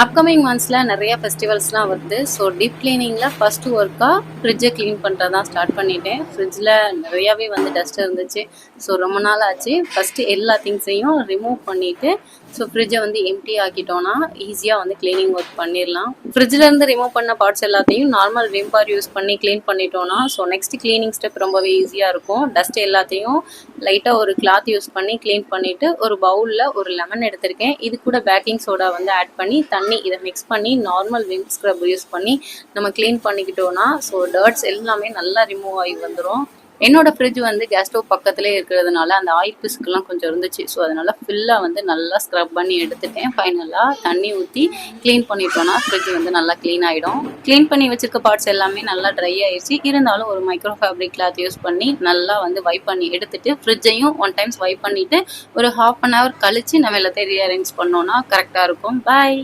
Upcoming மந்த்ஸில் நிறைய ஃபெஸ்டிவல்ஸ்லாம் வருது. So deep கிளீனிங்கில் first ஒர்க்காக ஃப்ரிட்ஜை க்ளீன் பண்ணுறதான் ஸ்டார்ட் பண்ணிட்டேன். ஃப்ரிட்ஜில் நிறையாவே வந்து டஸ்ட் இருந்துச்சு. ஸோ ரொம்ப நாள் ஆச்சு. ஃபஸ்ட்டு எல்லா திங்ஸையும் ரிமூவ் பண்ணிவிட்டு ஸோ ஃப்ரிட்ஜை வந்து எம்டி ஆக்கிட்டோன்னா ஈஸியாக வந்து க்ளீனிங் ஒர்க் பண்ணிடலாம். ஃப்ரிட்ஜிலேருந்து ரிமூவ் பண்ண பார்ட்ஸ் எல்லாத்தையும் நார்மல் விம் பார் யூஸ் பண்ணி க்ளீன் பண்ணிட்டோன்னா ஸோ நெக்ஸ்ட் க்ளீனிங் ஸ்டெப் ரொம்பவே ஈஸியாக இருக்கும். டஸ்ட் எல்லாத்தையும் லைட்டாக ஒரு கிளாத் யூஸ் பண்ணி க்ளீன் பண்ணிவிட்டு ஒரு பவுலில் ஒரு லெமன் எடுத்திருக்கேன். இது கூட பேக்கிங் சோடா வந்து ஆட் பண்ணி தண்ணி இதை மிக்ஸ் பண்ணி நார்மல் விம் ஸ்க்ரப் யூஸ் பண்ணி நம்ம க்ளீன் பண்ணிக்கிட்டோன்னா ஸோ டர்ட்ஸ் எல்லாமே நல்லா ரிமூவ் ஆகி வந்துடும். என்னோட ஃப்ரிட்ஜ் வந்து கேஸ் ஸ்டவ் பக்கத்துலேயே இருக்கிறதுனால அந்த ஆயில் பிஸ்கெலாம் கொஞ்சம் இருந்துச்சு. ஸோ அதனால் ஃபுல்லாக வந்து நல்லா ஸ்க்ரப் பண்ணி எடுத்துட்டேன். ஃபைனலாக தண்ணி ஊற்றி க்ளீன் பண்ணிட்டோன்னா ஃப்ரிட்ஜ் வந்து நல்லா க்ளீன் ஆகிடும். க்ளீன் பண்ணி வச்சுருக்க பார்ட்ஸ் எல்லாமே நல்லா ட்ரை ஆயிடுச்சு. இருந்தாலும் ஒரு மைக்ரோ ஃபேப்ரிக் கிளாத் யூஸ் பண்ணி நல்லா வந்து வைப் பண்ணி எடுத்துட்டு ஃப்ரிட்ஜையும் ஒன் டைம்ஸ் வைப் பண்ணிவிட்டு ஒரு ½ அன் ஹவர் கழித்து நம்ம எல்லாத்தையும் ரீஅரேஞ்ச் பண்ணோன்னா கரெக்டாக இருக்கும். பாய்.